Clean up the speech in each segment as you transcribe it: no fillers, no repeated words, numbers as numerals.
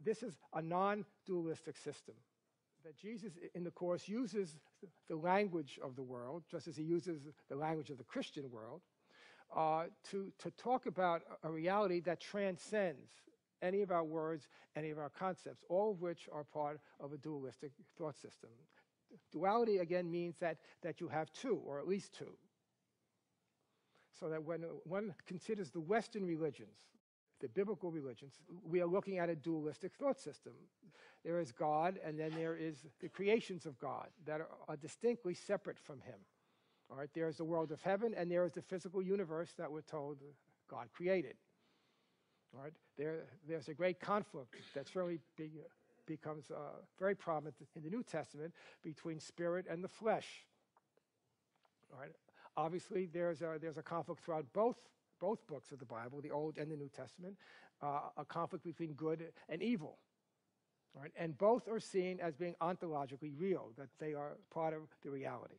this is a non-dualistic system. That Jesus in the Course uses the language of the world, just as he uses the language of the Christian world, to talk about a reality that transcends any of our words, any of our concepts, all of which are part of a dualistic thought system. Duality, again, means that you have two, or at least two. So that when one considers the Western religions, the biblical religions, we are looking at a dualistic thought system. There is God, and then there is the creations of God that are distinctly separate from him. All right, there is the world of heaven, and there is the physical universe that we're told God created. All right, there's a great conflict that certainly becomes very prominent in the New Testament between spirit and the flesh. All right, obviously there's a conflict throughout both books of the Bible, the Old and the New Testament, a conflict between good and evil. All right, and both are seen as being ontologically real, that they are part of the reality.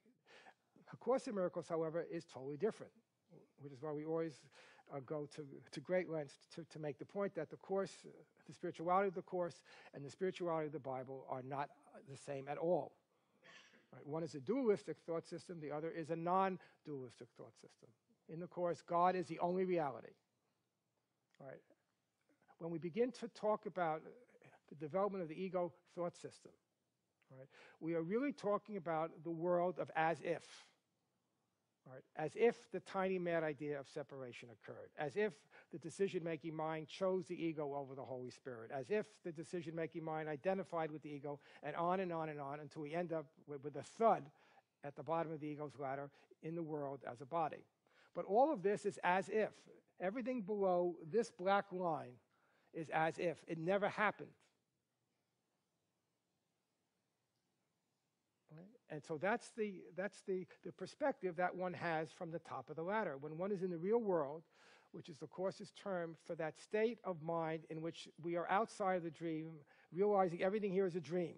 A Course in Miracles, however, is totally different, which is why we always go to great lengths to make the point that the Course, the spirituality of the Course and the spirituality of the Bible are not the same at all. Right? One is a dualistic thought system, the other is a non-dualistic thought system. In the Course, God is the only reality. All right? When we begin to talk about the development of the ego thought system, right, we are really talking about the world of as if. All right, as if the tiny mad idea of separation occurred, as if the decision-making mind chose the ego over the Holy Spirit, as if the decision-making mind identified with the ego, and on and on and on until we end up with a thud at the bottom of the ego's ladder in the world as a body. But all of this is as if. Everything below this black line is as if. It never happened. Right? And so that's the perspective that one has from the top of the ladder. When one is in the real world, which is the Course's term for that state of mind in which we are outside of the dream, realizing everything here is a dream.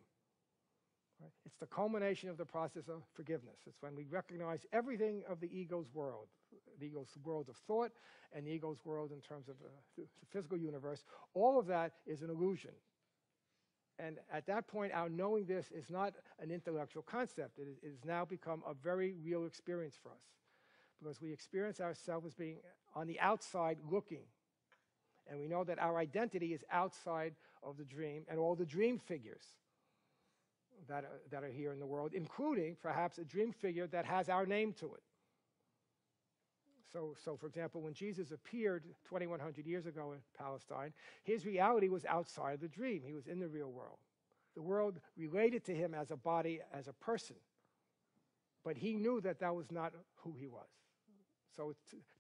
Right? It's the culmination of the process of forgiveness. It's when we recognize everything of the ego's world, the ego's world of thought and the ego's world in terms of the physical universe. All of that is an illusion. And at that point, our knowing this is not an intellectual concept. It has now become a very real experience for us, because we experience ourselves as being on the outside looking. And we know that our identity is outside of the dream and all the dream figures that are here in the world, including perhaps a dream figure that has our name to it. So for example, when Jesus appeared 2,100 years ago in Palestine, his reality was outside the dream. He was in the real world. The world related to him as a body, as a person. But he knew that that was not who he was. So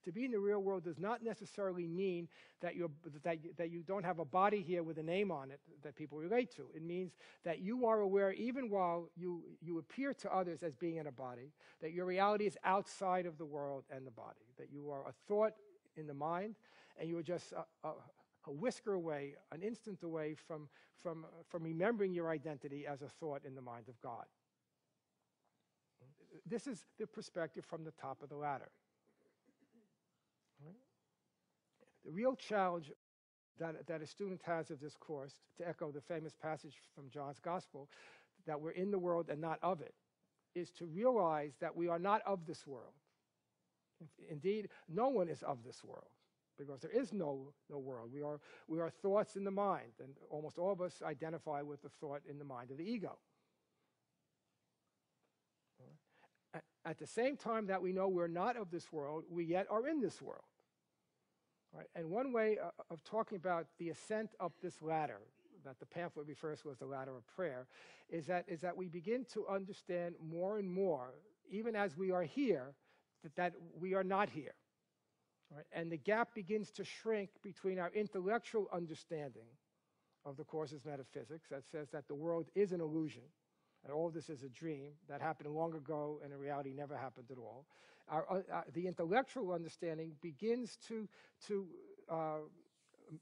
to be in the real world does not necessarily mean that you don't have a body here with a name on it that people relate to. It means that you are aware, even while you appear to others as being in a body, that your reality is outside of the world and the body, that you are a thought in the mind, and you are just a whisker away, an instant away from remembering your identity as a thought in the mind of God. This is the perspective from the top of the ladder. Right? The real challenge that a student has of this course, to echo the famous passage from John's Gospel, that we're in the world and not of it, is to realize that we are not of this world. Indeed, no one is of this world, because there is no world. We are thoughts in the mind, and almost all of us identify with the thought in the mind of the ego. At the same time that we know we're not of this world, we yet are in this world. Right? And one way of talking about the ascent up this ladder, that the pamphlet refers to as the ladder of prayer, is that we begin to understand more and more, even as we are here, that we are not here. Right? And the gap begins to shrink between our intellectual understanding of the Course's metaphysics, that says that the world is an illusion, and all of this is a dream that happened long ago and in reality never happened at all. The intellectual understanding begins to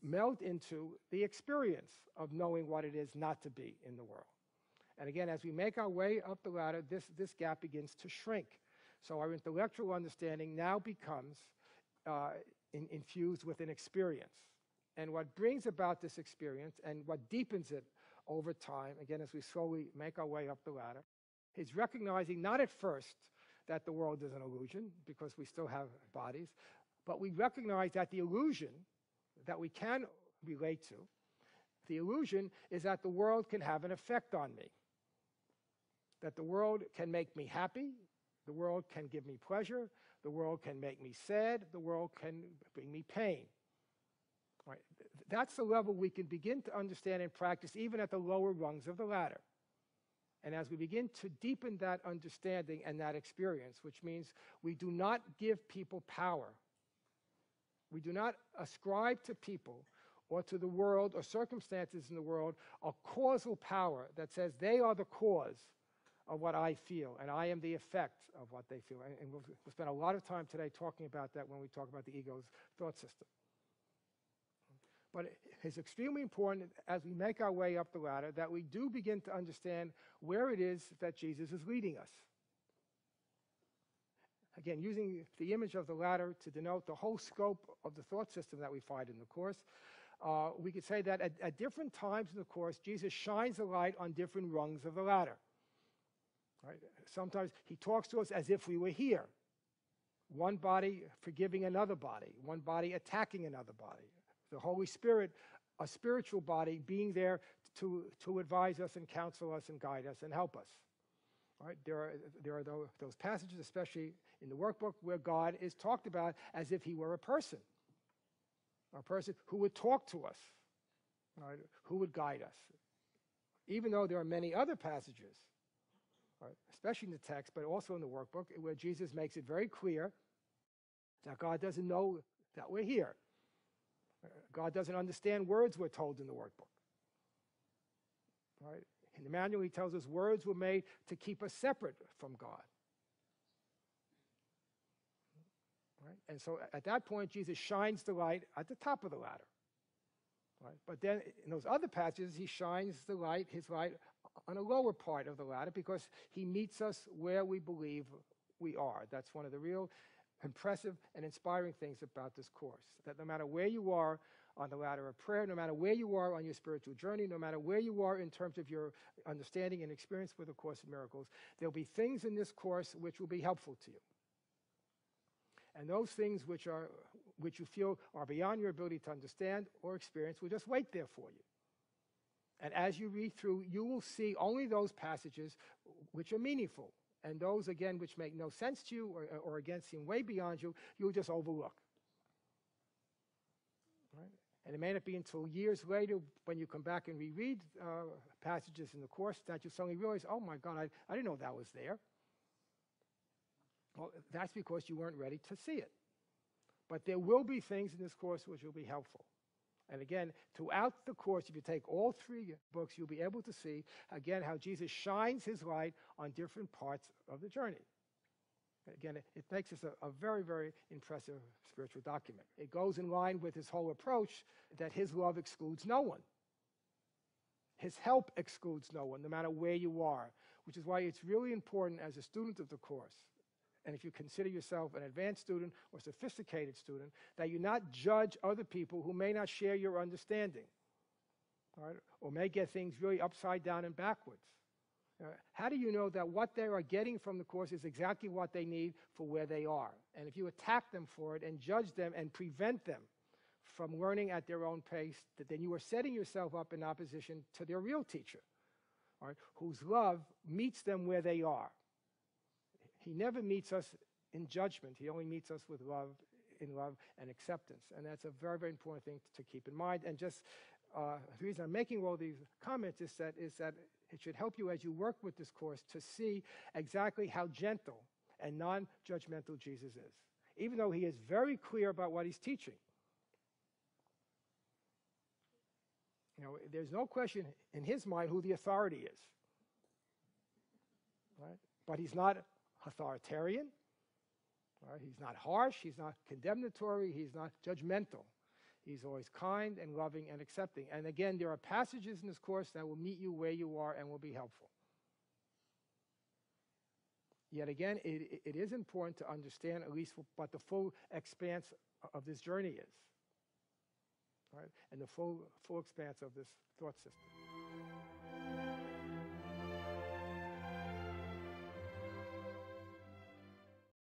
meld into the experience of knowing what it is not to be in the world. And again, as we make our way up the ladder, this gap begins to shrink. So our intellectual understanding now becomes infused with an experience. And what brings about this experience and what deepens it over time, again, as we slowly make our way up the ladder, is recognizing not at first that the world is an illusion, because we still have bodies, but we recognize that the illusion that we can relate to, the illusion is that the world can have an effect on me, that the world can make me happy, the world can give me pleasure, the world can make me sad, the world can bring me pain. Right? That's the level we can begin to understand and practice even at the lower rungs of the ladder. And as we begin to deepen that understanding and that experience, which means we do not give people power, we do not ascribe to people or to the world or circumstances in the world a causal power that says they are the cause of what I feel, and I am the effect of what they feel. And we'll spend a lot of time today talking about that when we talk about the ego's thought system. But it's extremely important as we make our way up the ladder that we do begin to understand where it is that Jesus is leading us. Again, using the image of the ladder to denote the whole scope of the thought system that we find in the Course, we could say that at different times in the Course, Jesus shines a light on different rungs of the ladder. Right? Sometimes he talks to us as if we were here. One body forgiving another body, one body attacking another body. The Holy Spirit, a spiritual body, being there to advise us and counsel us and guide us and help us. All right? There are those passages, especially in the workbook, where God is talked about as if he were a person who would talk to us, right? Who would guide us. Even though there are many other passages, right, especially in the text, but also in the workbook, where Jesus makes it very clear that God doesn't know that we're here. God doesn't understand words we're told in the workbook. Right? In the manual, he tells us words were made to keep us separate from God. Right? And so at that point, Jesus shines the light at the top of the ladder. Right? But then in those other passages, he shines his light on a lower part of the ladder because he meets us where we believe we are. That's one of the real impressive and inspiring things about this course, that no matter where you are on the ladder of prayer, no matter where you are on your spiritual journey, no matter where you are in terms of your understanding and experience with the Course in Miracles, there'll be things in this course which will be helpful to you. And those things which you feel are beyond your ability to understand or experience will just wait there for you. And as you read through, you will see only those passages which are meaningful. And those, again, which make no sense to you or again seem way beyond you, you'll just overlook. Right? And it may not be until years later when you come back and reread passages in the Course that you suddenly realize, oh my God, I didn't know that was there. Well, that's because you weren't ready to see it. But there will be things in this Course which will be helpful. And again, throughout the Course, if you take all three books, you'll be able to see, again, how Jesus shines his light on different parts of the journey. Again, it makes this a very, very impressive spiritual document. It goes in line with his whole approach that his love excludes no one. His help excludes no one, no matter where you are, which is why it's really important as a student of the Course, and if you consider yourself an advanced student or sophisticated student, that you not judge other people who may not share your understanding, right? Or may get things really upside down and backwards. How do you know that what they are getting from the Course is exactly what they need for where they are? And if you attack them for it and judge them and prevent them from learning at their own pace, then you are setting yourself up in opposition to their real teacher, right? Whose love meets them where they are. He never meets us in judgment. He only meets us with love, in love and acceptance. And that's a very, very important thing to keep in mind. And just the reason I'm making all these comments is that it should help you as you work with this Course to see exactly how gentle and non-judgmental Jesus is, even though he is very clear about what he's teaching. You know, there's no question in his mind who the authority is, right? But he's not authoritarian, right? He's not harsh, he's not condemnatory, he's not judgmental. He's always kind and loving and accepting. And again, there are passages in this Course that will meet you where you are and will be helpful. Yet again, it is important to understand at least what the full expanse of this journey is. right, and the full expanse of this thought system.